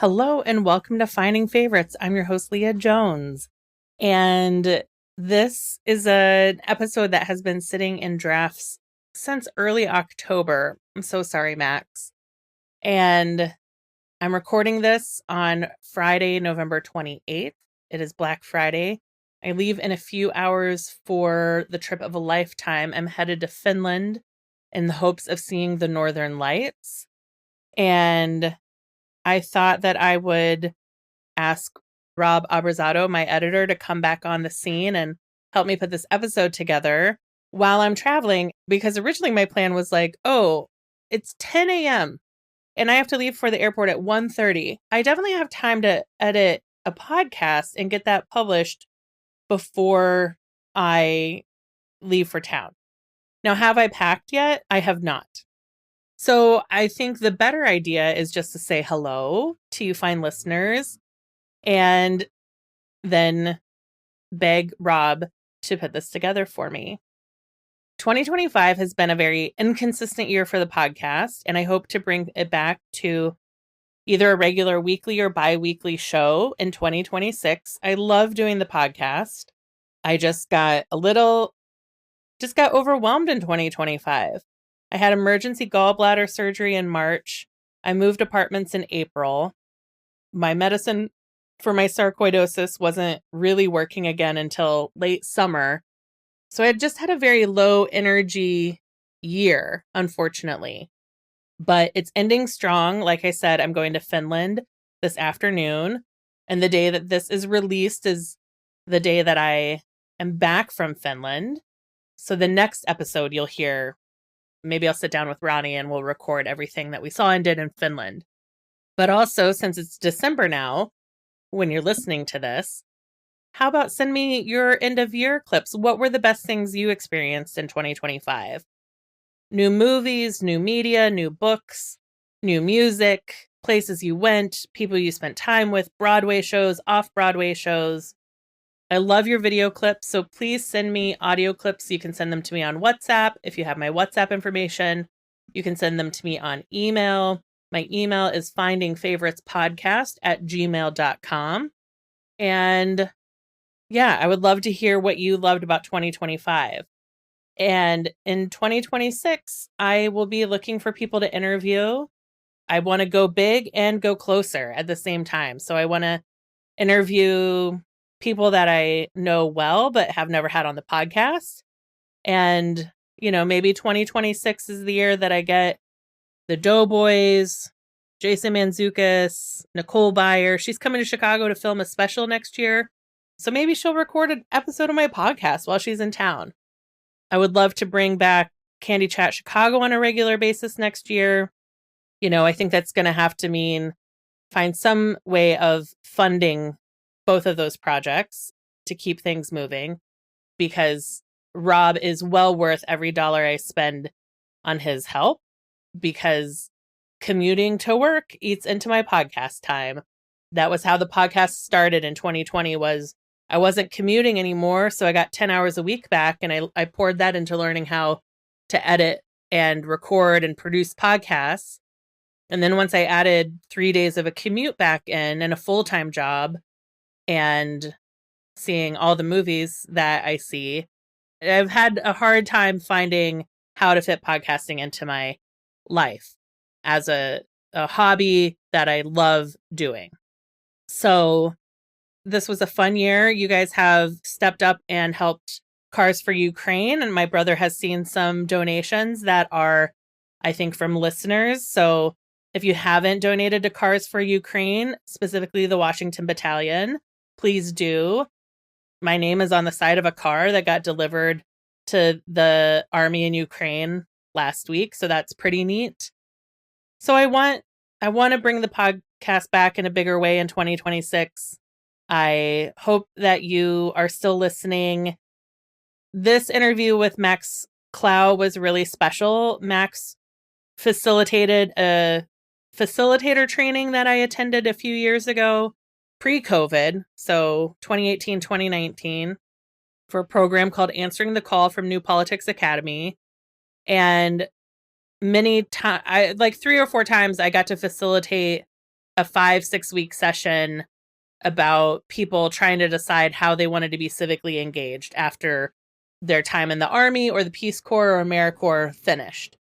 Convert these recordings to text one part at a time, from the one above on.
Hello and welcome to Finding Favorites. I'm your host, Leah Jones. And this is an episode that has been sitting in drafts since early October. I'm so sorry, Max. And I'm recording this on Friday, November 28th. It is Black Friday. I leave in a few hours for the trip of a lifetime. I'm headed to Finland in the hopes of seeing the Northern Lights. And I thought that I would ask Rob Abrazato, my editor, to come back on the scene and help me put this episode together while I'm traveling, because originally my plan was like, oh, it's 10 a.m. and I have to leave for the airport at 1:30. I definitely have time to edit a podcast and get that published before I leave for town. Now, have I packed yet? I have not. So I think the better idea is just to say hello to you fine listeners and then beg Rob to put this together for me. 2025 has been a very inconsistent year for the podcast, and I hope to bring it back to either a regular weekly or bi-weekly show in 2026. I love doing the podcast. I just got overwhelmed in 2025. I had emergency gallbladder surgery in March. I moved apartments in April. My medicine for my sarcoidosis wasn't really working again until late summer. So I had just had a very low energy year, unfortunately. But it's ending strong. Like I said, I'm going to Finland this afternoon. And the day that this is released is the day that I am back from Finland. So the next episode you'll hear, maybe I'll sit down with Ronnie and we'll record everything that we saw and did in Finland. But also, since it's December now, when you're listening to this, how about send me your end of year clips? What were the best things you experienced in 2025? New movies, new media, new books, new music, places you went, people you spent time with, Broadway shows, off-Broadway shows. I love your video clips, so please send me audio clips. You can send them to me on WhatsApp. If you have my WhatsApp information, you can send them to me on email. My email is findingfavoritspodcast@gmail.com. And yeah, I would love to hear what you loved about 2025. And in 2026, I will be looking for people to interview. I want to go big and go closer at the same time. So I want to interview people that I know well, but have never had on the podcast. And, maybe 2026 is the year that I get the Doughboys, Jason Mantzoukas, Nicole Byer. She's coming to Chicago to film a special next year. So maybe she'll record an episode of my podcast while she's in town. I would love to bring back Candy Chat Chicago on a regular basis next year. I think that's going to have to mean find some way of funding both of those projects to keep things moving, because Rob is well worth every dollar I spend on his help, because commuting to work eats into my podcast time. That was how the podcast started in 2020, was I wasn't commuting anymore. So I got 10 hours a week back, and I poured that into learning how to edit and record and produce podcasts. And then once I added 3 days of a commute back in and a full-time job and seeing all the movies that I see, I've had a hard time finding how to fit podcasting into my life as a hobby that I love doing. So this was a fun year. You guys have stepped up and helped Cars for Ukraine, and my brother has seen some donations that are, I think, from listeners. So if you haven't donated to Cars for Ukraine, specifically the Washington Battalion, please do. My name is on the side of a car that got delivered to the army in Ukraine last week, so that's pretty neat. So I want to bring the podcast back in a bigger way in 2026. I hope that you are still listening. This interview with Max Klau was really special. Max facilitated a facilitator training that I attended a few years ago, pre-COVID, so 2018, 2019, for a program called Answering the Call from New Politics Academy. And many times, like 3 or 4 times, I got to facilitate a 5-6 week session about people trying to decide how they wanted to be civically engaged after their time in the Army or the Peace Corps or AmeriCorps finished.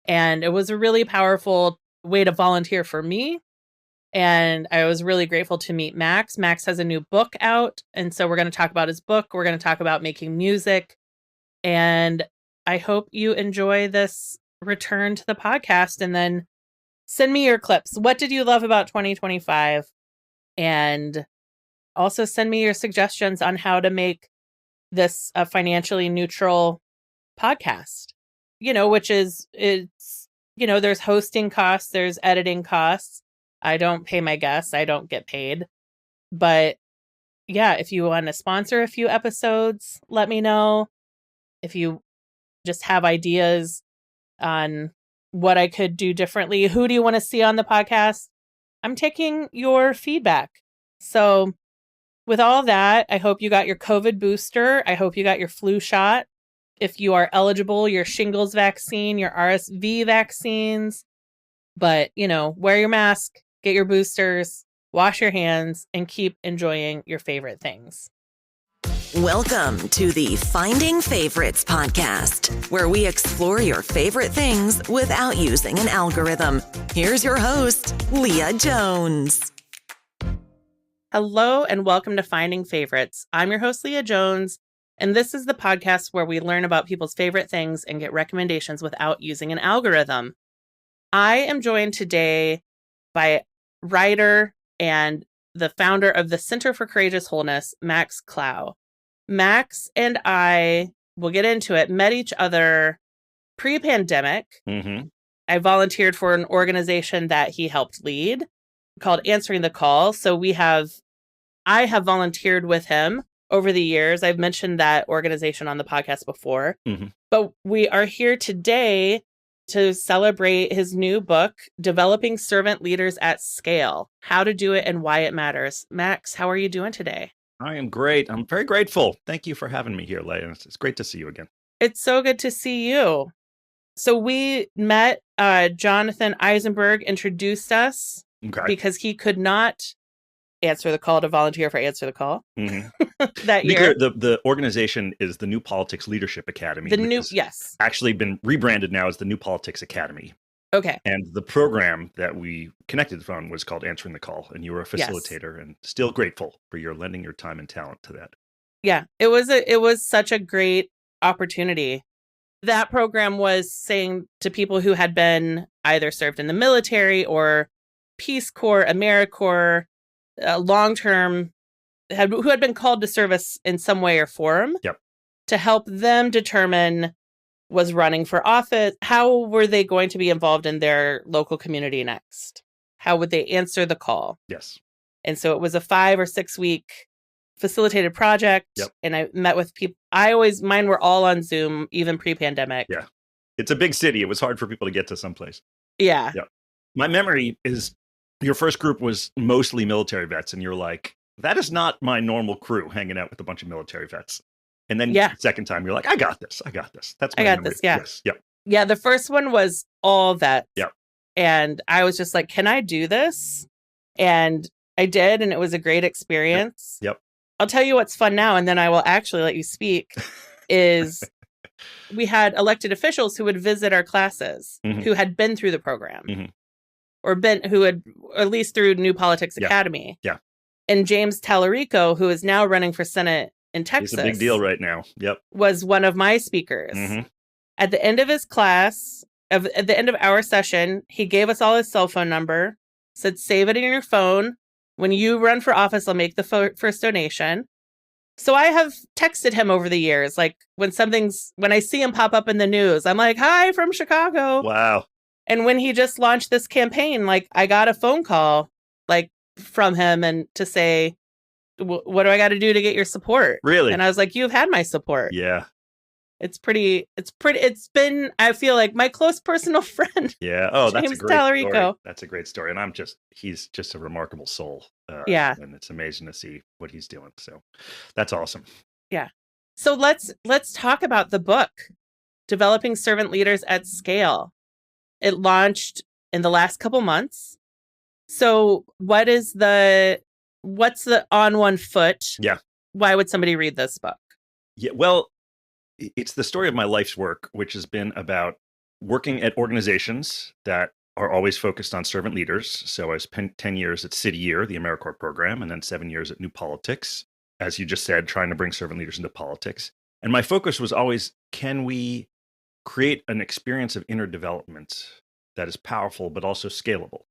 And it was a really powerful way to volunteer for me. And I was really grateful to meet Max. Max has a new book out. And so we're going to talk about his book. We're going to talk about making music. And I hope you enjoy this return to the podcast. And then send me your clips. What did you love about 2025? And also send me your suggestions on how to make this a financially neutral podcast, which is, there's hosting costs, there's editing costs. I don't pay my guests. I don't get paid. But yeah, if you want to sponsor a few episodes, let me know. If you just have ideas on what I could do differently, who do you want to see on the podcast? I'm taking your feedback. So with all that, I hope you got your COVID booster. I hope you got your flu shot. If you are eligible, your shingles vaccine, your RSV vaccines. But, wear your mask, get your boosters, wash your hands, and keep enjoying your favorite things. Welcome to the Finding Favorites podcast, where we explore your favorite things without using an algorithm. Here's your host, Leah Jones. Hello, and welcome to Finding Favorites. I'm your host, Leah Jones, and this is the podcast where we learn about people's favorite things and get recommendations without using an algorithm. I am joined today by writer and the founder of the Center for Courageous Wholeness, Max Klau. Max and I, we'll get into it, met each other pre-pandemic. Mm-hmm. I volunteered for an organization that he helped lead called Answering the Call. So I have volunteered with him over the years. I've mentioned that organization on the podcast before. Mm-hmm. But we are here today to celebrate his new book, Developing Servant Leaders at Scale, How to Do It and Why It Matters. Max, how are you doing today? I am great. I'm very grateful. Thank you for having me here, Leah. It's great to see you again. It's so good to see you. So we met, Jonathan Eisenberg introduced us because he could not answer the call to volunteer for Answer the Call that year. The organization is the New Politics Leadership Academy. Yes. Actually been rebranded now as the New Politics Academy. Okay. And the program that we connected from was called Answering the Call. And you were a facilitator and still grateful for your lending your time and talent to that. Yeah, it was such a great opportunity. That program was saying to people who had been either served in the military or Peace Corps, AmeriCorps, long-term, who had been called to service in some way or form, to help them determine, was running for office, how were they going to be involved in their local community next? How would they answer the call? Yes. And so it was a 5 or 6 week facilitated project. And I met with people. Mine were all on Zoom, even pre-pandemic. Yeah. It's a big city. It was hard for people to get to someplace. Yeah. My memory is your first group was mostly military vets. And you're like, that is not my normal crew hanging out with a bunch of military vets. And then the second time you're like, I got this. That's my memory. Yeah. Yes. Yep. Yeah. The first one was all vets. Yep. And I was just like, can I do this? And I did. And it was a great experience. Yep. I'll tell you what's fun now, and then I will actually let you speak, is we had elected officials who would visit our classes who had been through the program or who had, or at least through New Politics Academy. Yeah. And James Tallarico, who is now running for Senate in Texas. He's a big deal right now. Yep. Was one of my speakers. At the end of his class, at the end of our session, he gave us all his cell phone number, said, save it in your phone. When you run for office, I'll make the first donation. So I have texted him over the years. Like when I see him pop up in the news, I'm like, hi, from Chicago. Wow. And when he just launched this campaign, like I got a phone call like from him and to say, what do I got to do to get your support? Really? And I was like, you've had my support. Yeah. It's been, I feel like, my close personal friend. Yeah. Oh, that's a great Tallarico. story. That's a great story. And he's just a remarkable soul. And it's amazing to see what he's doing. So that's awesome. Yeah. So let's talk about the book, Developing Servant Leaders at Scale. It launched in the last couple months. So what's the on one foot? Yeah. Why would somebody read this book? Yeah, well, it's the story of my life's work, which has been about working at organizations that are always focused on servant leaders. So I spent 10 years at City Year, the AmeriCorps program, and then 7 years at New Politics, as you just said, trying to bring servant leaders into politics. And my focus was always, can we create an experience of inner development that is powerful, but also scalable?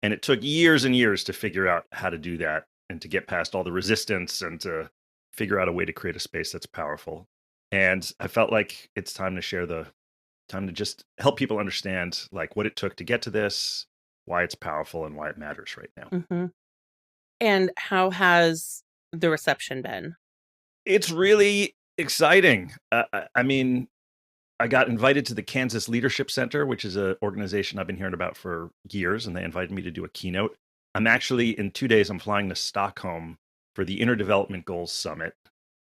And it took years and years to figure out how to do that and to get past all the resistance and to figure out a way to create a space that's powerful. And I felt like it's time to just help people understand like what it took to get to this, why it's powerful, and why it matters right now. Mm-hmm. And how has the reception been? It's really exciting. I mean, I got invited to the Kansas Leadership Center, which is an organization I've been hearing about for years, and they invited me to do a keynote. I'm actually, in 2 days, I'm flying to Stockholm for the Inner Development Goals Summit,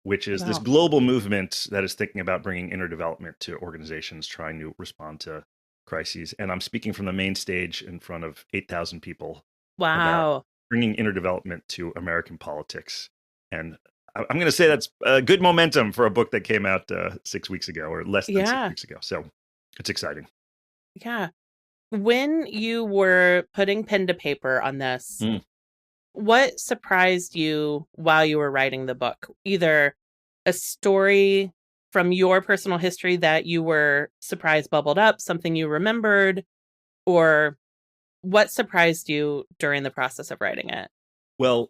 which is this global movement that is thinking about bringing inner development to organizations trying to respond to crises. And I'm speaking from the main stage in front of 8,000 people. Wow. Bringing inner development to American politics. And I'm going to say that's good momentum for a book that came out 6 weeks ago, or less than 6 weeks ago. So it's exciting. Yeah. When you were putting pen to paper on this, what surprised you while you were writing the book? Either a story from your personal history that you were surprised bubbled up, something you remembered, or what surprised you during the process of writing it? Well,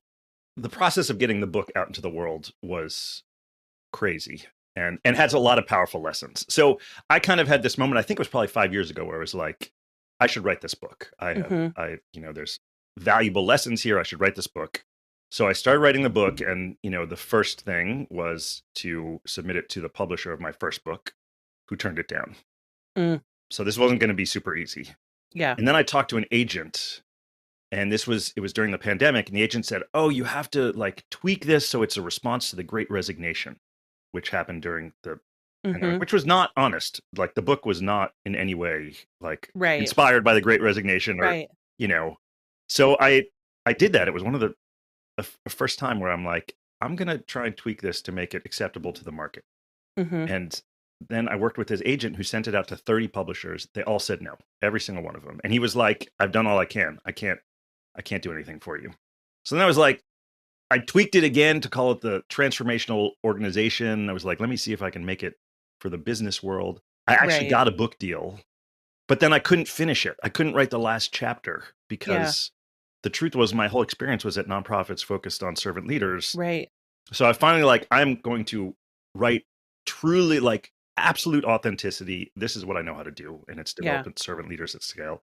the process of getting the book out into the world was crazy and has a lot of powerful lessons. So I kind of had this moment, I think it was probably 5 years ago, where I was like, I should write this book. There's valuable lessons here. I should write this book. So I started writing the book, and, the first thing was to submit it to the publisher of my first book, who turned it down. So this wasn't going to be super easy. Yeah. And then I talked to an agent, and it was during the pandemic, and the agent said, "Oh, you have to like tweak this so it's a response to the Great Resignation, which happened during the pandemic," which was not honest. Like, the book was not in any way like inspired by the Great Resignation, or So I did that. It was one of the first time where I'm like, I'm gonna try and tweak this to make it acceptable to the market. And then I worked with his agent, who sent it out to 30 publishers. They all said no, every single one of them. And he was like, "I've done all I can. I can't do anything for you." So then I was like, I tweaked it again to call it the Transformational Organization. I was like, let me see if I can make it for the business world. I actually got a book deal, but then I couldn't finish it. I couldn't write the last chapter because the truth was my whole experience was at nonprofits focused on servant leaders. Right. So I finally I'm going to write truly like absolute authenticity. This is what I know how to do. And it's developing servant leaders at scale.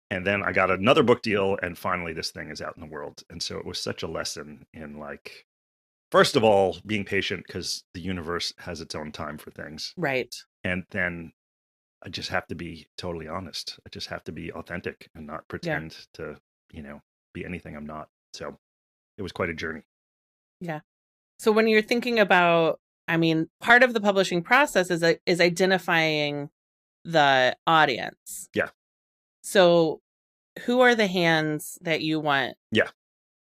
And then I got another book deal, and finally this thing is out in the world. And so it was such a lesson in, like, first of all, being patient, because the universe has its own time for things. Right. And then I just have to be totally honest. I just have to be authentic and not pretend to, be anything I'm not. So it was quite a journey. Yeah. So when you're thinking about, part of the publishing process is identifying the audience. Yeah. So who are the hands that you want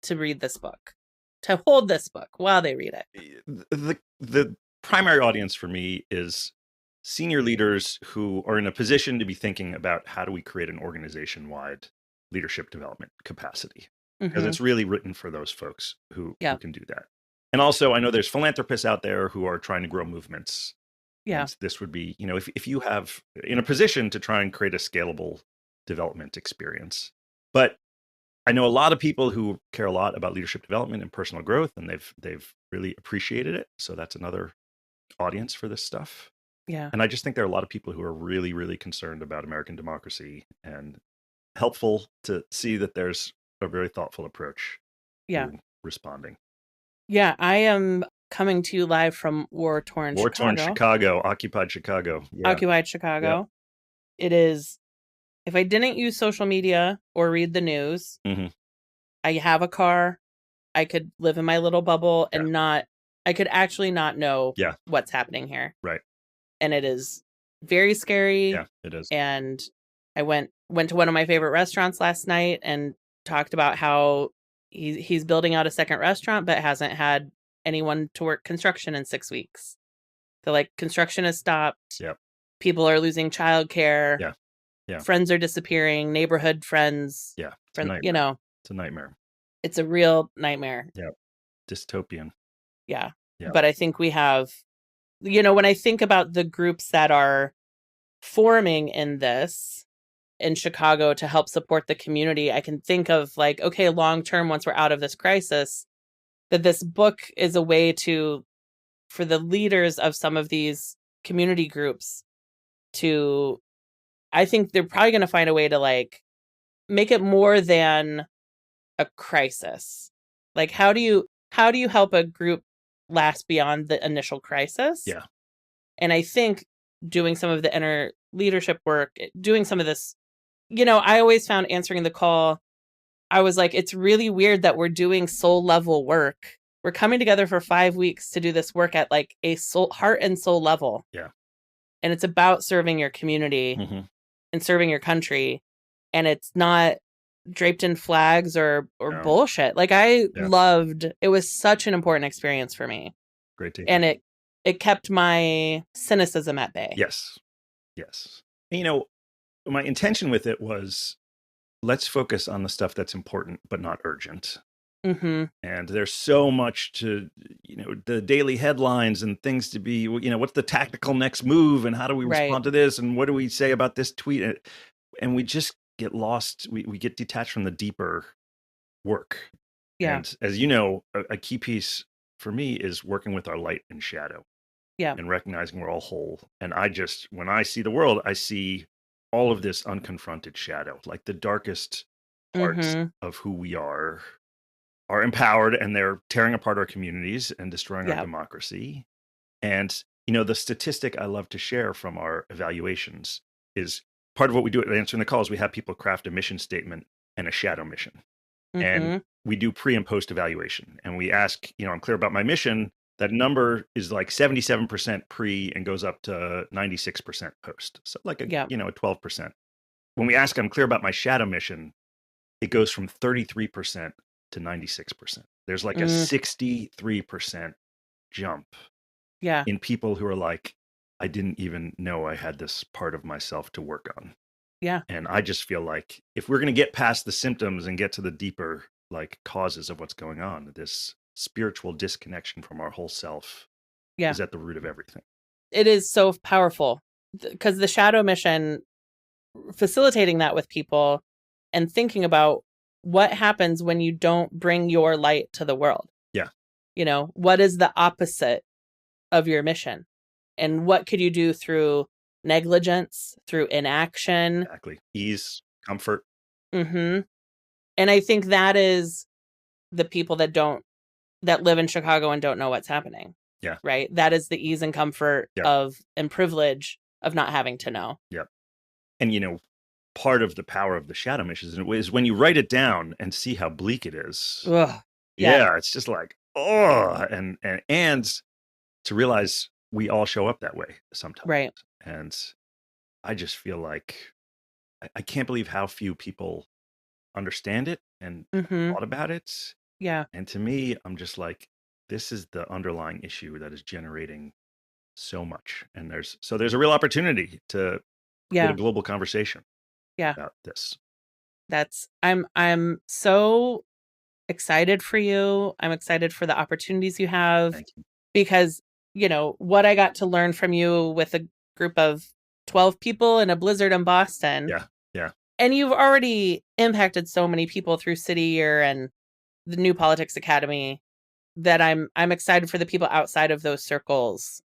to read this book, to hold this book while they read it? The primary audience for me is senior leaders who are in a position to be thinking about, how do we create an organization-wide leadership development capacity? Because it's really written for those folks who can do that. And also, I know there's philanthropists out there who are trying to grow movements. Yeah. And this would be, if you have in a position to try and create a scalable development experience. But I know a lot of people who care a lot about leadership development and personal growth, and they've really appreciated it. So that's another audience for this stuff. Yeah. And I just think there are a lot of people who are really, really concerned about American democracy, and helpful to see that there's a very thoughtful approach to responding. Yeah, I am coming to you live from war-torn Chicago, occupied Chicago. Yeah. Occupied Chicago. Yeah. It is, if I didn't use social media or read the news, I have a car, I could live in my little bubble and I could actually not know what's happening here. Right. And it is very scary. Yeah, it is. And I went to one of my favorite restaurants last night and talked about how he's building out a second restaurant, but hasn't had anyone to work construction in 6 weeks. So like construction has stopped. Yep. People are losing childcare. Yeah. Yeah. Friends are disappearing. Neighborhood friends. Yeah. You know, it's a nightmare. It's a real nightmare. Yeah. Dystopian. Yeah. Yeah. But I think we have, you know, when I think about the groups that are forming in this in Chicago to help support the community, I can think of like, okay, long term, once we're out of this crisis, that this book is a way for the leaders of some of these community groups to, I think they're probably going to find a way to like make it more than a crisis. Like, how do you help a group last beyond the initial crisis? Yeah. And I think doing some of the inner leadership work, doing some of this, you know, I always found answering the call, I was like, it's really weird that we're doing soul level work. We're coming together for 5 weeks to do this work at like a heart and soul level. Yeah. And it's about serving your community and serving your country. And it's not draped in flags or bullshit. Like I loved, it was such an important experience for me. Great to hear. And it kept my cynicism at bay. Yes. And, you know, my intention with it was, let's focus on the stuff that's important but not urgent. And there's so much to, you know, the daily headlines and things to be, you know, what's the tactical next move and how do we respond to this and what do we say about this tweet? And we just get lost. We get detached from the deeper work. Yeah. And as you know, a key piece for me is working with our light and shadow. Yeah. And recognizing we're all whole. And when I see the world, I see all of this unconfronted shadow, like the darkest parts of who we are empowered, and they're tearing apart our communities and destroying our democracy. And, you know, the statistic I love to share from our evaluations is part of what we do at Answering the Call is we have people craft a mission statement and a shadow mission. And we do pre and post evaluation. And we ask, you know, I'm clear about my mission. That number is like 77% pre and goes up to 96% post. So like you know, a 12%. When we ask, I'm clear about my shadow mission, it goes from 33% to 96%. There's like a 63% jump in people who are like, I didn't even know I had this part of myself to work on. Yeah. And I just feel like if we're going to get past the symptoms and get to the deeper like causes of what's going on, this spiritual disconnection from our whole self is at the root of everything. It is so powerful because the shadow mission, facilitating that with people and thinking about what happens when you don't bring your light to the world. Yeah. You know, what is the opposite of your mission? And what could you do through negligence, through inaction? Exactly. Ease, comfort. And I think that is the people that live in Chicago and don't know what's happening. Yeah. Right. That is the ease and comfort and privilege of not having to know. Yep. And, you know, part of the power of the shadow mission is when you write it down and see how bleak it is. Ugh. Yeah. It's just like, and to realize we all show up that way sometimes. Right. And I just feel like I can't believe how few people understand it and thought about it. Yeah. And to me, I'm just like, this is the underlying issue that is generating so much. And there's a real opportunity to get a global conversation about this. I'm so excited for you. I'm excited for the opportunities you have. Thank you. Because, you know, what I got to learn from you with a group of 12 people in a blizzard in Boston. Yeah. Yeah. And you've already impacted so many people through City Year and the New Politics Academy that I'm excited for the people outside of those circles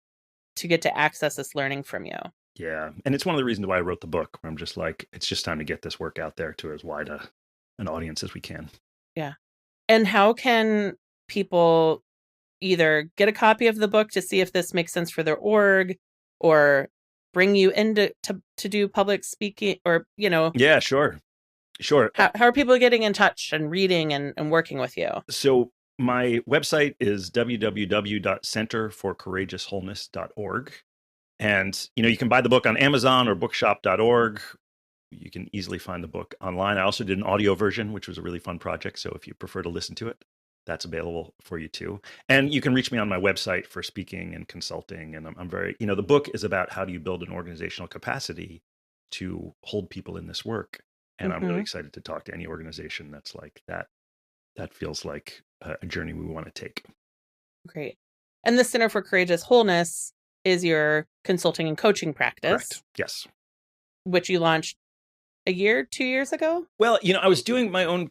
to get to access this learning from you. Yeah. And it's one of the reasons why I wrote the book, where I'm just like, it's just time to get this work out there to as wide an audience as we can. Yeah. And how can people either get a copy of the book to see if this makes sense for their org or bring you in to do public speaking or, you know? Yeah, sure. Sure. How are people getting in touch and reading and working with you? So my website is www.centerforcourageouswholeness.org. And, you know, you can buy the book on Amazon or bookshop.org. you can easily find the book online. I also did an audio version, which was a really fun project. So if you prefer to listen to it, that's available for you too. And you can reach me on my website for speaking and consulting. And I'm very, the book is about how do you build an organizational capacity to hold people in this work. And I'm really excited to talk to any organization that's like that. That feels like a journey we want to take. Great. And the Center for Courageous Wholeness is your consulting and coaching practice. Correct. Yes. Which you launched 2 years ago? Well, I was doing my own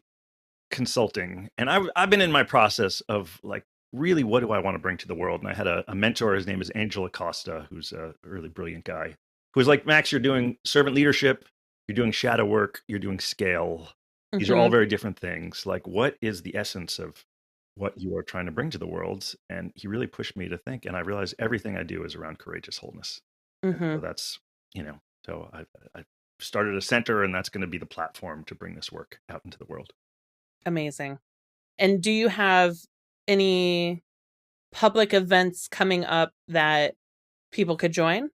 consulting, and I've been in my process of like, really, what do I want to bring to the world? And I had a mentor. His name is Angel Acosta, who's a really brilliant guy, who was like, Max, you're doing servant leadership, you're doing shadow work, you're doing scale. These are all very different things. Like, what is the essence of what you are trying to bring to the world? And he really pushed me to think, and I realized everything I do is around courageous wholeness. So that's, so I started a center, and that's going to be the platform to bring this work out into the world. Amazing. And do you have any public events coming up that people could join?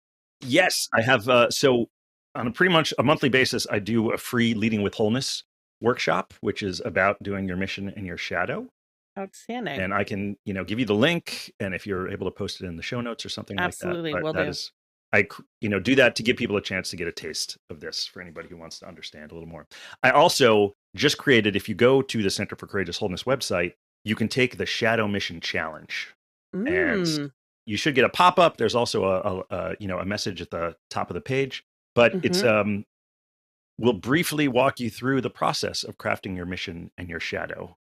Yes, I have. So on a pretty much a monthly basis, I do a free Leading with Wholeness workshop, which is about doing your mission and your shadow. Outstanding. And I can, give you the link, and if you're able to post it in the show notes or something Absolutely, like that. Will That do. is, I, do that to give people a chance to get a taste of this for anybody who wants to understand a little more. I also just created, if you go to the Center for Courageous Wholeness website, you can take the Shadow Mission Challenge, and you should get a pop-up. There's also a message at the top of the page, but it's we'll briefly walk you through the process of crafting your mission and your shadow.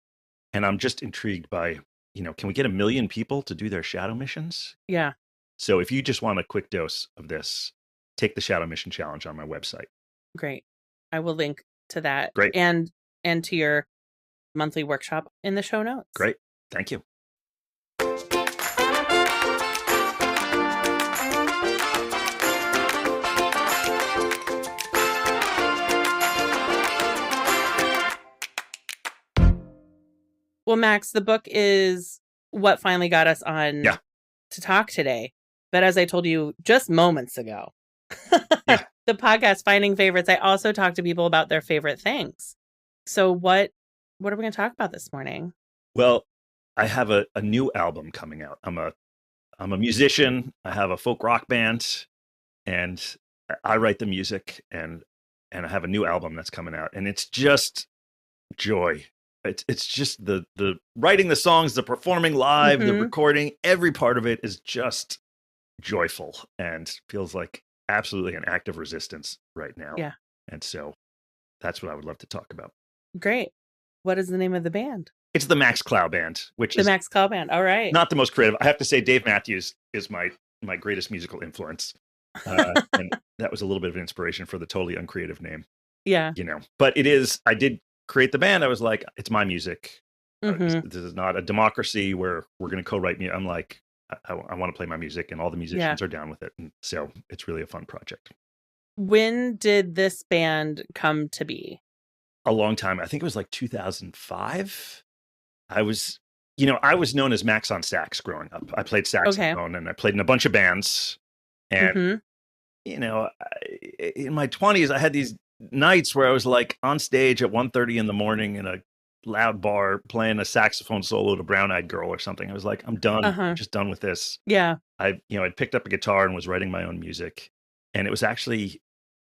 And I'm just intrigued by, can we get 1 million people to do their shadow missions? Yeah. So if you just want a quick dose of this, take the Shadow Mission Challenge on my website. Great. I will link to that. Great. And to your monthly workshop in the show notes. Great. Thank you. Well, Max, the book is what finally got us on to talk today. But as I told you just moments ago, the podcast Finding Favorites, I also talk to people about their favorite things. So what are we going to talk about this morning? Well, I have a new album coming out. I'm a musician. I have a folk rock band, and I write the music, and I have a new album that's coming out, and it's just joy. It's just the writing the songs, the performing live, the recording, every part of it is just joyful and feels like absolutely an act of resistance right now. Yeah. And so that's what I would love to talk about. Great. What is the name of the band? It's the Max Klau Band, which is the Max Klau Band. All right. Not the most creative. I have to say Dave Matthews is my greatest musical influence. And that was a little bit of an inspiration for the totally uncreative name. Yeah. But it is, I did create the band. I was like, it's my music. This is not a democracy where we're going to co-write me. I'm like, I want to play my music, and all the musicians are down with it. And so it's really a fun project. When did this band come to be? A long time. I think it was like 2005. I was known as Max on sax growing up. I played saxophone and I played in a bunch of bands. And, in my 20s, I had these nights where I was like on stage at 1:30 in the morning in a loud bar playing a saxophone solo to Brown Eyed Girl or something. I was like, I'm done. I'm just done with this. Yeah. I'd picked up a guitar and was writing my own music. And it was actually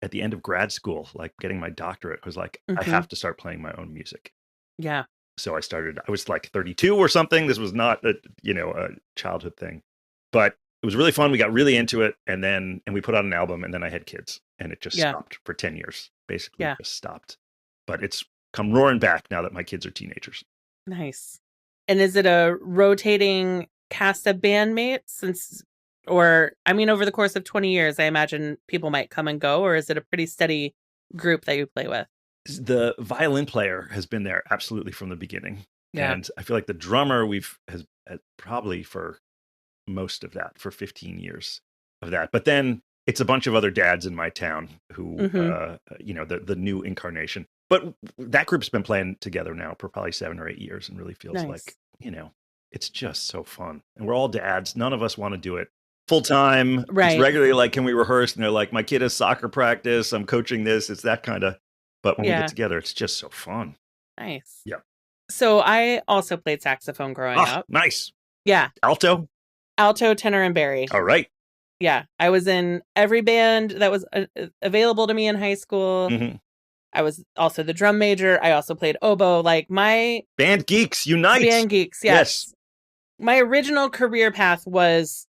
at the end of grad school, like getting my doctorate, I was like, I have to start playing my own music. Yeah. So I was like 32 or something. This was not a childhood thing, but it was really fun. We got really into it, and we put out an album, and then I had kids, and it just stopped for 10 years. Basically, just stopped. But it's come roaring back now that my kids are teenagers. Nice. And is it a rotating cast of bandmates? Over the course of 20 years, I imagine people might come and go, or is it a pretty steady group that you play with? The violin player has been there absolutely from the beginning. Yeah. And I feel like the drummer has probably for most of that, for 15 years of that. But then it's a bunch of other dads in my town who, the new incarnation. But that group's been playing together now for probably 7 or 8 years, and really feels like, it's just so fun. And we're all dads. None of us want to do it full time. Right. It's regularly like, can we rehearse? And they're like, my kid has soccer practice. I'm coaching this. It's that kind of. But when we get together, it's just so fun. Nice. Yeah. So I also played saxophone growing up. Nice. Yeah. Alto, tenor, and bari. All right. Yeah. I was in every band that was available to me in high school. Mm-hmm. I was also the drum major. I also played oboe. Like my band geeks unite. Band geeks. Yes. My original career path was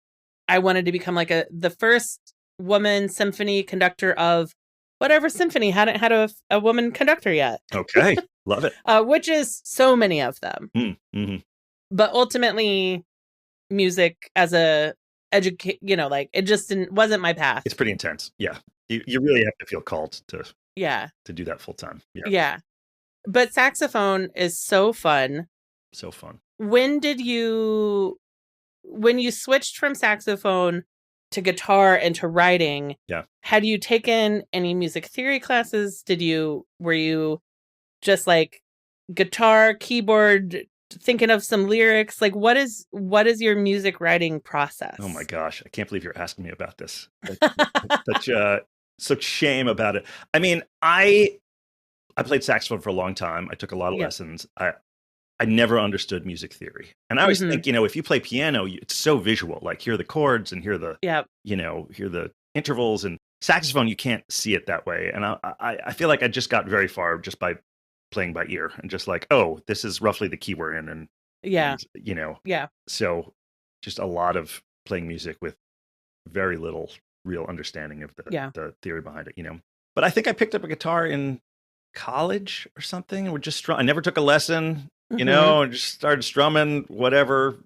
I wanted to become like the first woman symphony conductor of whatever symphony hadn't had a woman conductor yet. Okay. Love it. Which is so many of them. Mm-hmm. But ultimately, music as a like it just wasn't my path. It's pretty intense. Yeah. You really have to feel called to do that full time. Yeah. But saxophone is so fun. So fun. When you switched from saxophone to guitar and to writing, had you taken any music theory classes? Were you just like guitar, keyboard, thinking of some lyrics? Like what is your music writing process? Oh my gosh, I can't believe you're asking me about this. Such shame about it. I mean, I played saxophone for a long time. I took a lot of lessons. I never understood music theory. And I always think, if you play piano, it's so visual, like hear the chords and hear the, hear the intervals, and saxophone, you can't see it that way. And I feel like I just got very far just by playing by ear and just like, oh, this is roughly the key we're in. And, so just a lot of playing music with very little real understanding of the theory behind it, But I think I picked up a guitar in college or something. And I never took a lesson. And just started strumming whatever,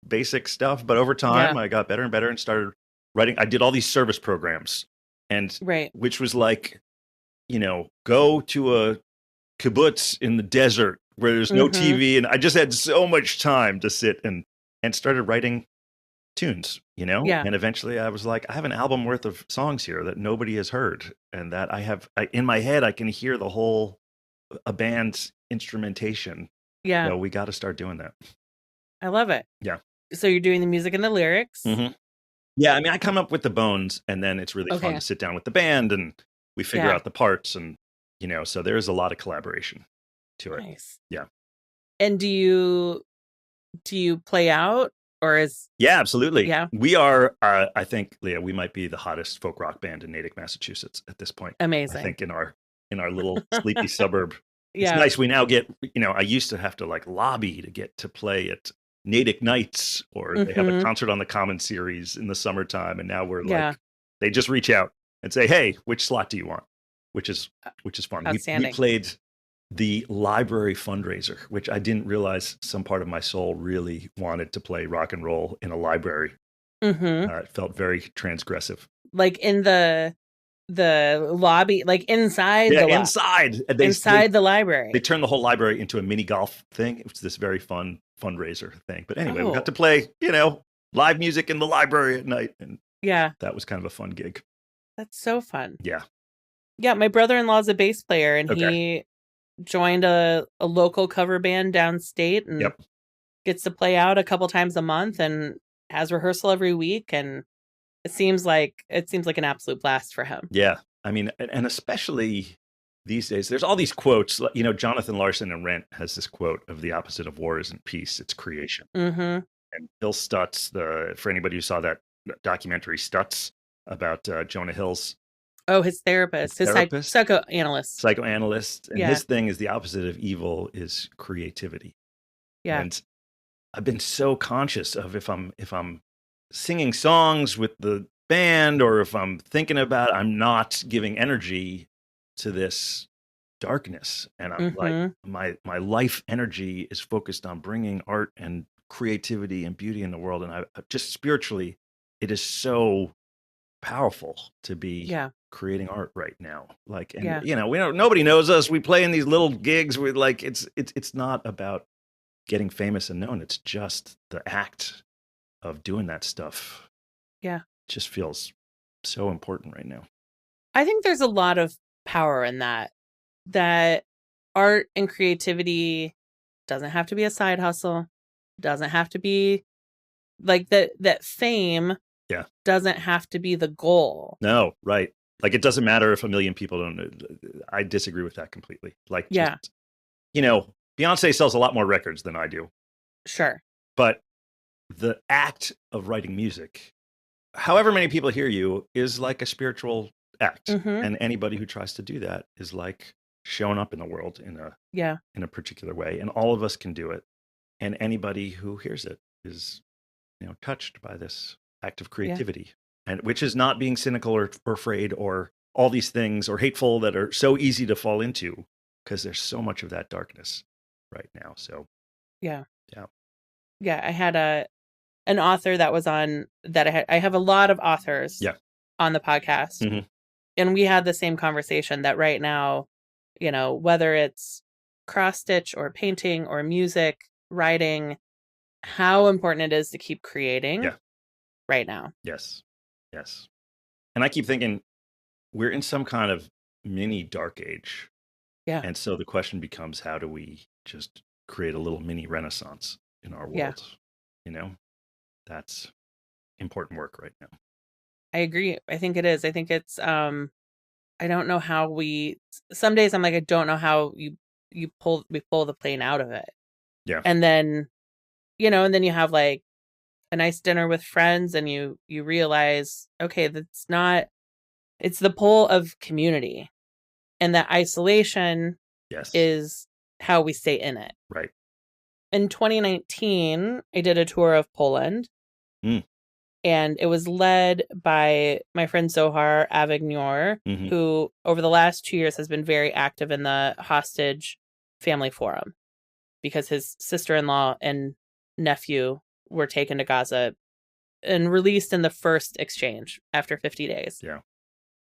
basic stuff. But over time, I got better and better and started writing. I did all these service programs, and which was like, go to a kibbutz in the desert where there's no TV. And I just had so much time to sit and started writing tunes, And eventually I was like, I have an album worth of songs here that nobody has heard. And that in my head, I can hear a band's instrumentation. So we got to start doing that. I love it. Yeah. So you're doing the music and the lyrics. Yeah. I mean, I come up with the bones, and then it's really fun to sit down with the band and we figure out the parts, and, so there's a lot of collaboration to it. Nice. Yeah. And do you play out, or is? Yeah, absolutely. Yeah. We are, I think, Leah, we might be the hottest folk rock band in Natick, Massachusetts at this point. Amazing. I think in our little sleepy suburb. It's nice. We now get, I used to have to like lobby to get to play at Natick Nights, or they have a concert on the Common series in the summertime. And now we're like, they just reach out and say, hey, which slot do you want? Which is fun. We played the library fundraiser, which I didn't realize some part of my soul really wanted to play rock and roll in a library. It felt very transgressive. Like in the lobby, like inside inside the library. They turned the whole library into a mini golf thing. It was this very fun fundraiser thing. But anyway, we got to play, live music in the library at night, and that was kind of a fun gig. That's so fun. Yeah, my brother-in-law's a bass player, and he joined a local cover band downstate, and gets to play out a couple times a month and has rehearsal every week, and it seems like an absolute blast for him. Yeah. I mean, and especially these days, there's all these quotes. Jonathan Larson in Rent has this quote of the opposite of war isn't peace, it's creation. And Bill Stutz, for anybody who saw that documentary Stutz about Jonah Hill's. Oh, his therapist, his psychoanalyst. And his thing is the opposite of evil is creativity. Yeah. And I've been so conscious of if I'm singing songs with the band, or if I'm thinking about, I'm not giving energy to this darkness, and I'm like, my life energy is focused on bringing art and creativity and beauty in the world. And I just spiritually, it is so powerful to be creating art right now. Like, and nobody knows us. We play in these little gigs. We like, it's not about getting famous and known. It's just the act of doing that stuff. Yeah. Just feels so important right now. I think there's a lot of power in that art and creativity doesn't have to be a side hustle, doesn't have to be like that fame doesn't have to be the goal. No, right. Like, it doesn't matter if a million people don't. I disagree with that completely. Like, just, Beyonce sells a lot more records than I do. Sure. But the act of writing music, however many people hear you, is like a spiritual act. And anybody who tries to do that is like showing up in the world in a particular way. And all of us can do it. And anybody who hears it is, touched by this act of creativity, and which is not being cynical or afraid or all these things or hateful that are so easy to fall into, because there's so much of that darkness right now. So I had an author that was on that I have a lot of authors on the podcast, and we had the same conversation that right now, whether it's cross stitch or painting or music, writing, how important it is to keep creating right now. Yes. And I keep thinking we're in some kind of mini dark age. Yeah. And so the question becomes, how do we just create a little mini renaissance in our world? That's important work right now. I agree. I think it is. I think it's, I don't know how some days I'm like, I don't know how we pull the plane out of it. Yeah. And then, and then you have like a nice dinner with friends and you realize, okay, it's the pull of community, and that isolation is how we stay in it. Right. In 2019, I did a tour of Poland, and it was led by my friend Zohar Avignor, who over the last 2 years has been very active in the hostage family forum, because his sister-in-law and nephew were taken to Gaza and released in the first exchange after 50 days. Yeah.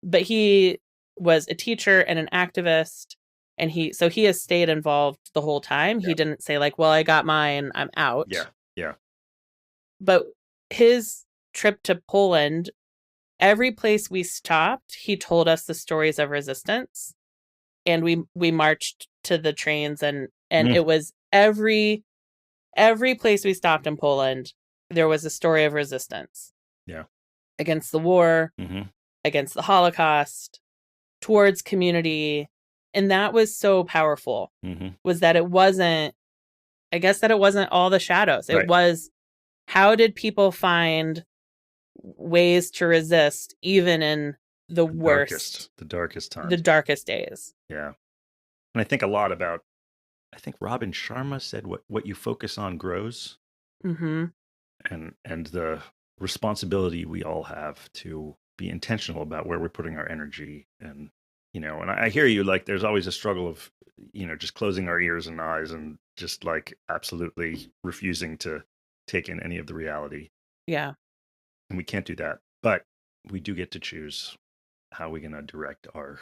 But he was a teacher and an activist, and he has stayed involved the whole time. Yeah. He didn't say like, well, I got mine, I'm out. Yeah. But his trip to Poland, every place we stopped, he told us the stories of resistance, and we marched to the trains, and it was every place we stopped in Poland, there was a story of resistance. Yeah. Against the war, against the Holocaust, towards community. And that was so powerful, was that it wasn't all the shadows. It was, how did people find ways to resist even in the worst, the darkest times, the darkest days? Yeah. And I think a lot about, I think Robin Sharma said, what you focus on grows. And the responsibility we all have to be intentional about where we're putting our energy. And, and I hear you, like, there's always a struggle of, just closing our ears and eyes and just like absolutely refusing to take in any of the reality. Yeah. And we can't do that, but we do get to choose how we're going to direct our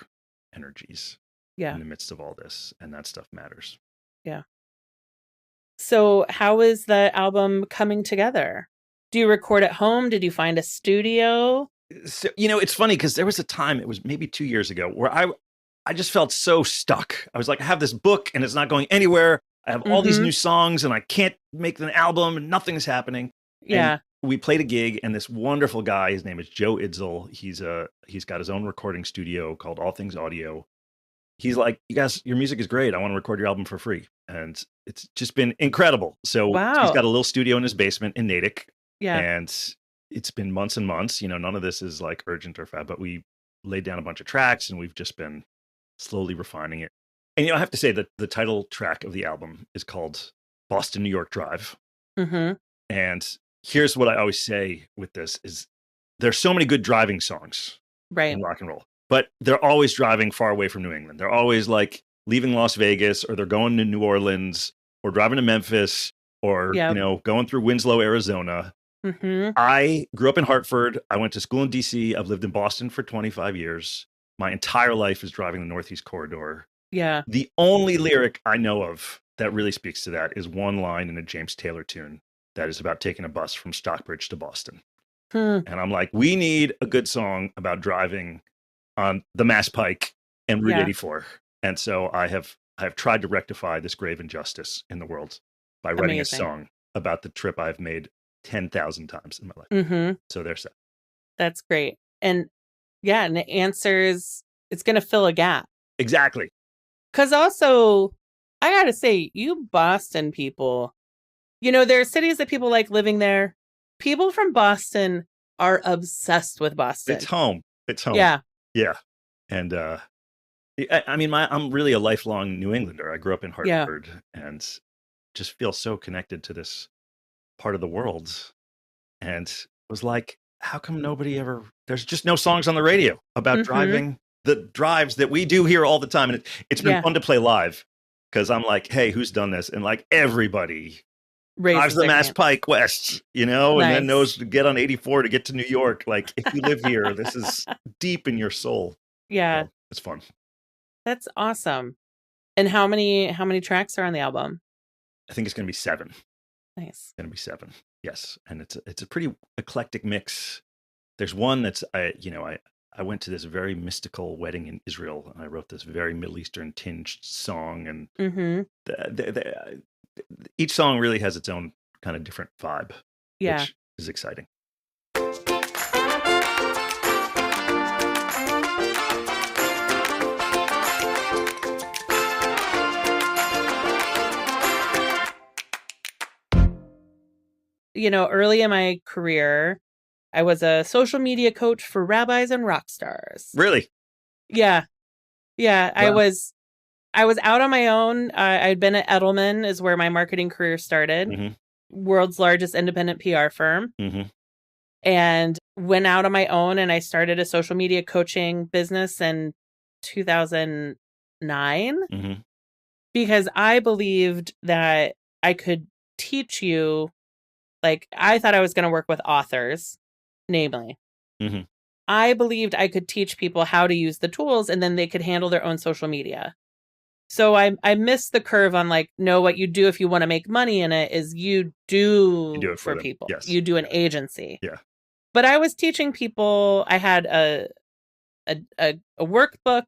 energies in the midst of all this. And that stuff matters. Yeah. So how is the album coming together? Do you record at home? Did you find a studio? So, it's funny because there was a time, it was maybe 2 years ago, where I just felt so stuck. I was like, I have this book and it's not going anywhere. I have all these new songs and I can't make an album and nothing's happening. Yeah. And we played a gig, and this wonderful guy, his name is Joe Idzel. He's got his own recording studio called All Things Audio. He's like, you guys, your music is great. I want to record your album for free. And it's just been incredible. So he's got a little studio in his basement in Natick. Yeah. And it's been months and months. None of this is like urgent or fab, but we laid down a bunch of tracks and we've just been slowly refining it. And, I have to say that the title track of the album is called Boston, New York Drive. And here's what I always say with this is there's so many good driving songs in rock and roll, but they're always driving far away from New England. They're always like leaving Las Vegas, or they're going to New Orleans, or driving to Memphis, or, going through Winslow, Arizona. I grew up in Hartford. I went to school in DC. I've lived in Boston for 25 years. My entire life is driving the Northeast Corridor. Yeah. The only lyric I know of that really speaks to that is one line in a James Taylor tune that is about taking a bus from Stockbridge to Boston. And I'm like, we need a good song about driving on the Mass Pike and Route 84. And so I have tried to rectify this grave injustice in the world by writing a song about the trip I've made 10,000 times in my life. So there's that. That's great. And yeah, and it's going to fill a gap. Exactly. Because also, I got to say, you Boston people, there are cities that people like living there. People from Boston are obsessed with Boston. It's home. It's home. Yeah. Yeah. And I mean, I'm really a lifelong New Englander. I grew up in Hartford and just feel so connected to this part of the world. And was like, how come there's just no songs on the radio about driving the drives that we do here all the time. And it's been fun to play live because I'm like, hey, who's done this? And like everybody drives the Mass Pike west, and then knows to get on 84 to get to New York. Like if you live here, this is deep in your soul. Yeah. So it's fun. That's awesome. And how many tracks are on the album? I think it's going to be 7. Nice. It's going to be 7. Yes. And it's a pretty eclectic mix. There's one that's, I went to this very mystical wedding in Israel and I wrote this very Middle Eastern tinged song. And each song really has its own kind of different vibe, which is exciting. Early in my career, I was a social media coach for rabbis and rock stars. Really? Yeah. Yeah. Wow. I was out on my own. I'd been at Edelman is where my marketing career started. World's largest independent PR firm. And went out on my own and I started a social media coaching business in 2009 because I believed that I could teach you. Like, I thought I was going to work with authors, namely. I believed I could teach people how to use the tools and then they could handle their own social media. So I missed the curve on like, no, what you do if you want to make money in it is you do it for people. Yes. You do an agency. Yeah. But I was teaching people, I had a workbook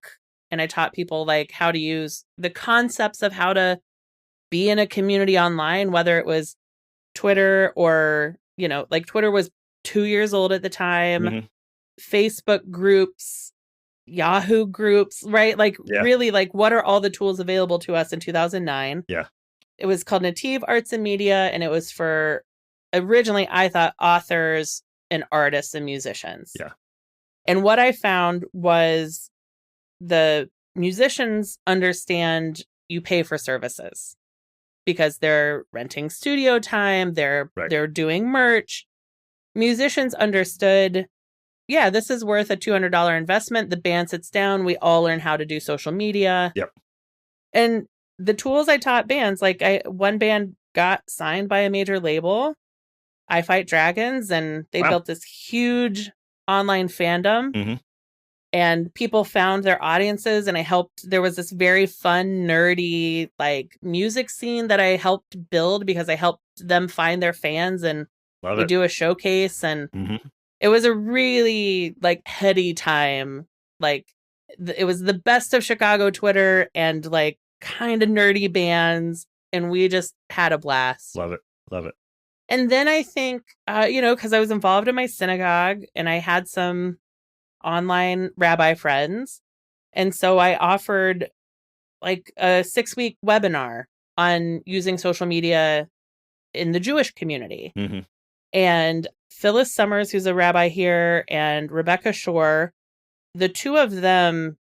and I taught people like how to use the concepts of how to be in a community online, whether it was Twitter or, like Twitter was 2 years old at the time, Facebook groups, Yahoo groups, right? Like really like what are all the tools available to us in 2009? Yeah. It was called Native Arts and Media. And it was for originally, I thought authors and artists and musicians. Yeah. And what I found was the musicians understand you pay for services. Because they're renting studio time, they're doing merch. Musicians understood, this is worth a $200 investment. The band sits down, we all learn how to do social media. Yep. And the tools I taught bands, like one band got signed by a major label, I Fight Dragons, and they built this huge online fandom. And people found their audiences and there was this very fun, nerdy, like music scene that I helped build because I helped them find their fans and we do a showcase. And it was a really like heady time. Like it was the best of Chicago Twitter and like kind of nerdy bands. And we just had a blast. Love it. Love it. And then I think, because I was involved in my synagogue and I had some online rabbi friends. And so I offered like a 6-week webinar on using social media in the Jewish community. And Phyllis Summers, who's a rabbi here, and Rebecca Shore, the two of them,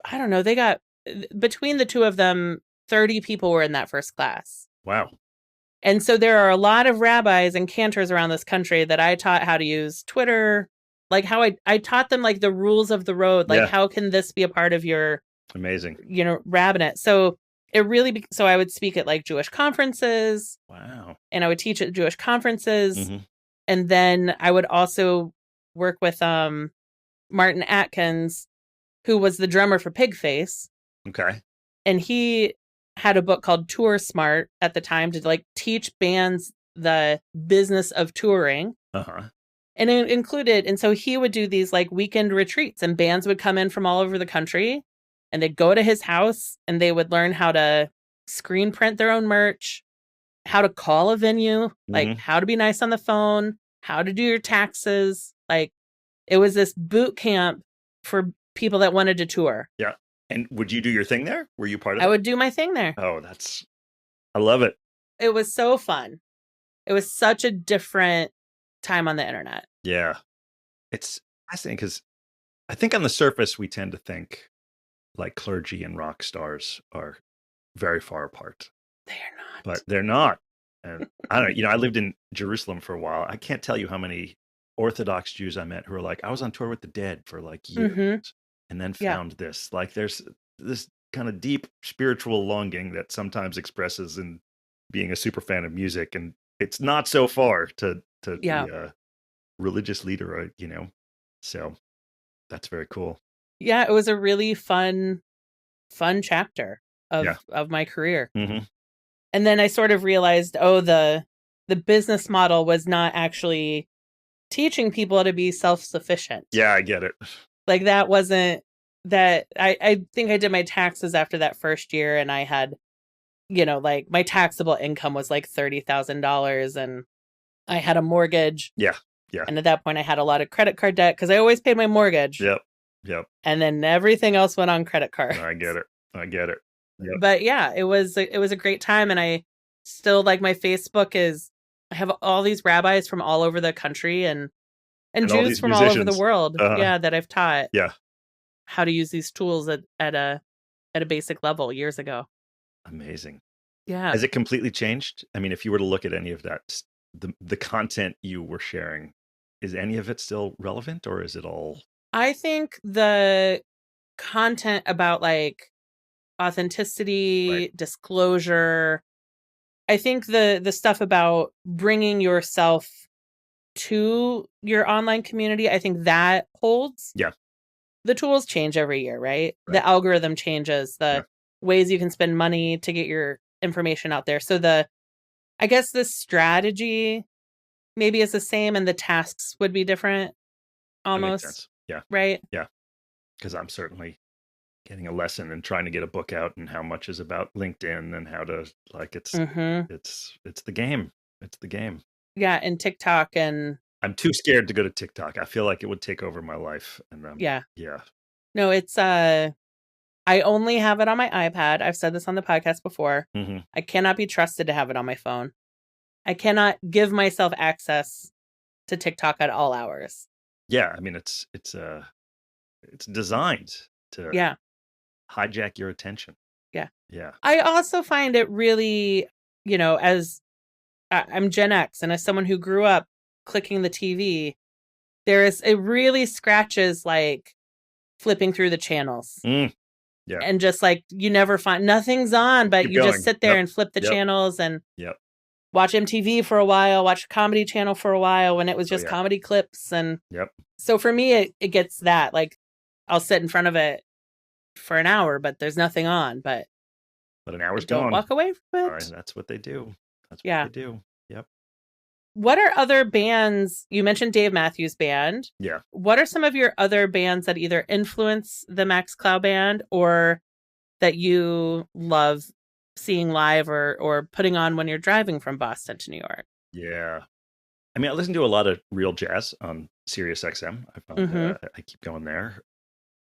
I don't know, between the two of them, 30 people were in that first class. Wow. And so there are a lot of rabbis and cantors around this country that I taught how to use Twitter, like how I taught them like the rules of the road, like how can this be a part of your rabbinate. So it really, so I would speak at like Jewish conferences. Wow. And I would teach at Jewish conferences. And then I would also work with Martin Atkins, who was the drummer for Pigface. Okay. And he had a book called Tour Smart at the time to like teach bands the business of touring. And it included, and so he would do these like weekend retreats and bands would come in from all over the country and they'd go to his house and they would learn how to screen print their own merch, how to call a venue, like how to be nice on the phone, how to do your taxes. Like It was this boot camp for people that wanted to tour. Yeah. And would you do your thing there? Were you part of it? I would do my thing there. Oh, I love it. It was so fun. It was such a different time on the internet. Yeah. It's fascinating because I think on the surface, we tend to think like clergy and rock stars are very far apart. They are not. But they're not. And I don't know, I lived in Jerusalem for a while. I can't tell you how many Orthodox Jews I met who were like, I was on tour with the Dead for like years and then found this. Like there's this kind of deep spiritual longing that sometimes expresses in being a super fan of music. And it's not so far to be a religious leader, So that's very cool. Yeah, it was a really fun chapter of my career. Mm-hmm. And then I sort of realized, the business model was not actually teaching people to be self-sufficient. Yeah, I get it. Like that wasn't that. I think I did my taxes after that first year, and I had, like my taxable income was like $30,000, and I had a mortgage. Yeah. Yeah. And at that point I had a lot of credit card debt because I always paid my mortgage. Yep. And then everything else went on credit cards. I get it. Yep. But yeah, it was a great time. And I still, like, my Facebook I have all these rabbis from all over the country and Jews from all over the world. That I've taught how to use these tools at a basic level years ago. Amazing. Yeah. Has it completely changed? I mean, if you were to look at any of that, the content you were sharing, is any of it still relevant, or is it all? I think the content about like authenticity, disclosure, I think the stuff about bringing yourself to your online community, I think that holds. Yeah. The tools change every year, right? The algorithm changes, the ways you can spend money to get your information out there. So I guess the strategy maybe is the same and the tasks would be different almost. That makes sense. Yeah. Right? Yeah. Because I'm certainly getting a lesson and trying to get a book out and how much is about LinkedIn and how to it's the game. It's the game. Yeah. And TikTok, and I'm too scared to go to TikTok. I feel like it would take over my life. And yeah. No, it's I only have it on my iPad. I've said this on the podcast before. Mm-hmm. I cannot be trusted to have it on my phone. I cannot give myself access to TikTok at all hours. Yeah, I mean it's designed to hijack your attention. Yeah. Yeah. I also find it really, as I'm Gen X and as someone who grew up clicking the TV, it really scratches like flipping through the channels. Yeah. And just like you never find nothing's on, but you just sit there and flip the channels and watch MTV for a while, watch Comedy Channel for a while when it was just comedy clips. And so for me, it gets that. Like I'll sit in front of it for an hour, but there's nothing on. But an hour's don't gone. Walk away from it. All right, that's what they do. That's what they do. Yep. What are other bands? You mentioned Dave Matthews Band. Yeah. What are some of your other bands that either influence the Max Klau Band or that you love seeing live or putting on when you're driving from Boston to New York? Yeah. I mean, I listen to a lot of real jazz on Sirius XM. I keep going there.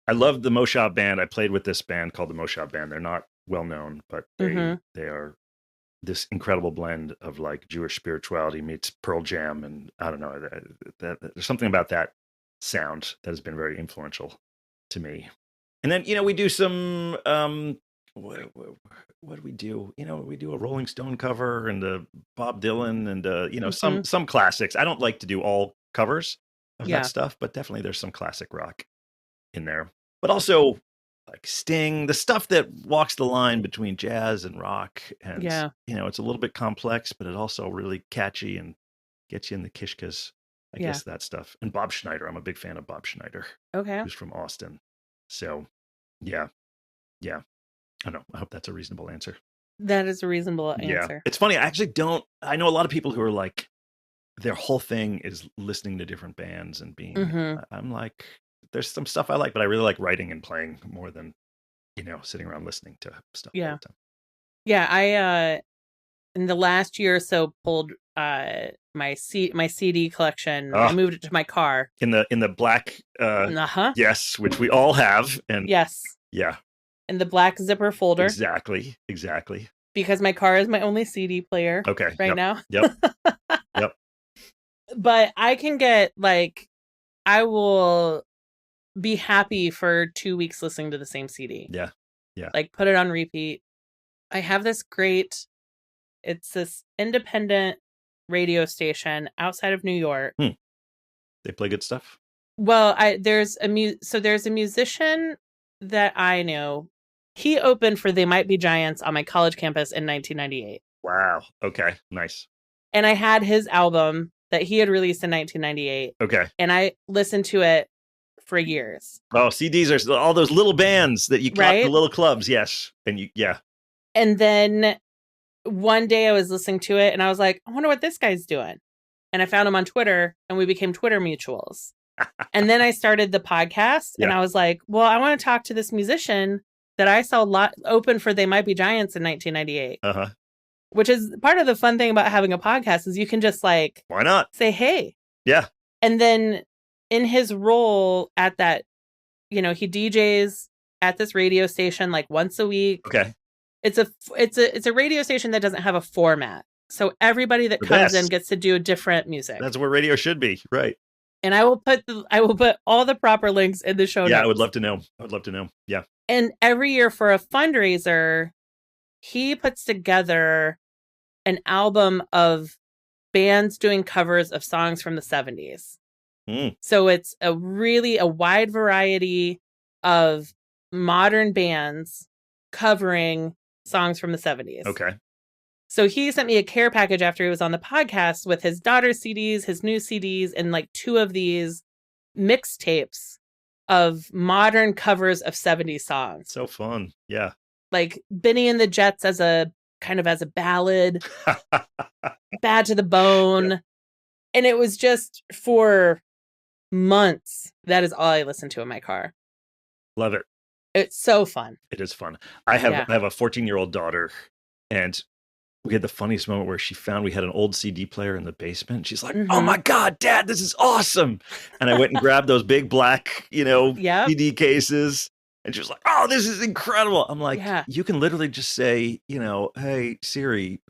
I love the Moshab Band. I played with this band called the Moshab Band. They're not well known, but they are this incredible blend of like Jewish spirituality meets Pearl Jam. And I don't know, there's something about that sound that has been very influential to me. And then, we do some, what do we do? We do a Rolling Stone cover and a Bob Dylan and, some classics. I don't like to do all covers of that stuff, but definitely there's some classic rock in there. But also like Sting, the stuff that walks the line between jazz and rock. And, it's a little bit complex, but it's also really catchy and gets you in the kishkas. I guess that stuff. And Bob Schneider. I'm a big fan of Bob Schneider. Okay. Who's from Austin. So, yeah. I don't know. I hope that's a reasonable answer. That is a reasonable answer. Yeah. It's funny. I know a lot of people who are like, their whole thing is listening to different bands and being, I'm like, there's some stuff I like, but I really like writing and playing more than, sitting around listening to stuff all the time. Yeah. I, in the last year or so, pulled my CD collection. I moved it to my car. In the black yes, which we all have. And yes. Yeah. In the black zipper folder. Exactly. Because my car is my only CD player now. Yep. Yep. But I can get I will be happy for 2 weeks listening to the same CD. Yeah. Put it on repeat. I have this it's this independent radio station outside of New York. They play good stuff. Well, there's a musician that I know. He opened for They Might Be Giants on my college campus in 1998. Wow. Okay. Nice. And I had his album that he had released in 1998. Okay. And I listened to it for years. Oh, CDs are all those little bands that you got in the little clubs. Yes. And And then one day I was listening to it and I was like, I wonder what this guy's doing. And I found him on Twitter and we became Twitter mutuals. And then I started the podcast and I was like, well, I want to talk to this musician that I saw open for They Might Be Giants in 1998. Which is part of the fun thing about having a podcast is you can just why not say, hey. Yeah. And then in his role at that, he DJs at this radio station once a week. Okay. It's a radio station that doesn't have a format. So everybody that comes in gets to do different music. That's where radio should be. Right. And I will put all the proper links in the show notes. Yeah, I would love to know. Yeah. And every year for a fundraiser, he puts together an album of bands doing covers of songs from the 70s. So it's a wide variety of modern bands covering songs from the 70s. Okay. So he sent me a care package after he was on the podcast with his daughter's CDs, his new CDs, and 2 of these mixtapes of modern covers of 70s songs. So fun. Yeah. Benny and the Jets as a ballad, Bad to the Bone. Yeah. And it was just for months. That is all I listened to in my car. Love it. It's so fun. It is fun. I have a 14-year-old daughter, and we had the funniest moment where she found we had an old CD player in the basement. She's like, oh my God, Dad, this is awesome. And I went and grabbed those big black, CD cases. And she was like, oh, this is incredible. I'm like, you can literally just say, hey, Siri,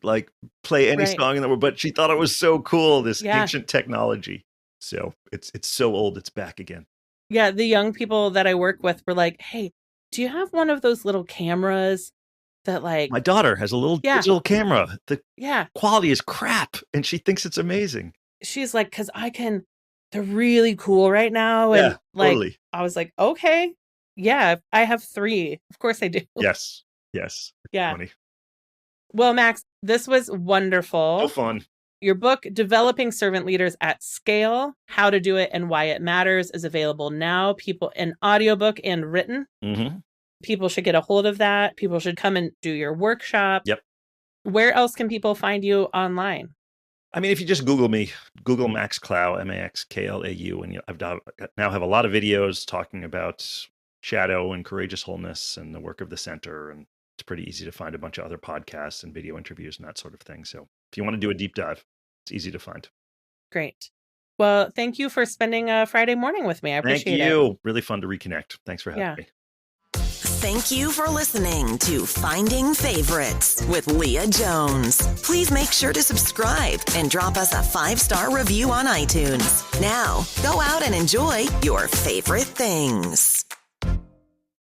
play any song in the world. But she thought it was so cool, this ancient technology. So it's so old, it's back again. Yeah, the young people that I work with were like, hey, do you have one of those little cameras that my daughter has a little digital camera. The quality is crap and she thinks it's amazing. She's like, because they're really cool right now. And totally. I was like, okay, yeah, I have 3. Of course I do. Yes. Yeah. Funny. Well, Max, this was wonderful. So fun. Your book, Developing Servant Leaders at Scale, How to Do It and Why It Matters, is available now. People in audiobook and written. Mm-hmm. People should get a hold of that. People should come and do your workshop. Yep. Where else can people find you online? I mean, if you just Google me, Google Max Klau, MAXKLAU, and I now have a lot of videos talking about shadow and courageous wholeness and the work of the center. And it's pretty easy to find a bunch of other podcasts and video interviews and that sort of thing. So if you want to do a deep dive, it's easy to find. Great. Well, thank you for spending a Friday morning with me. I appreciate it. Thank you. Really fun to reconnect. Thanks for having me. Thank you for listening to Finding Favorites with Leah Jones. Please make sure to subscribe and drop us a 5-star review on iTunes. Now, go out and enjoy your favorite things.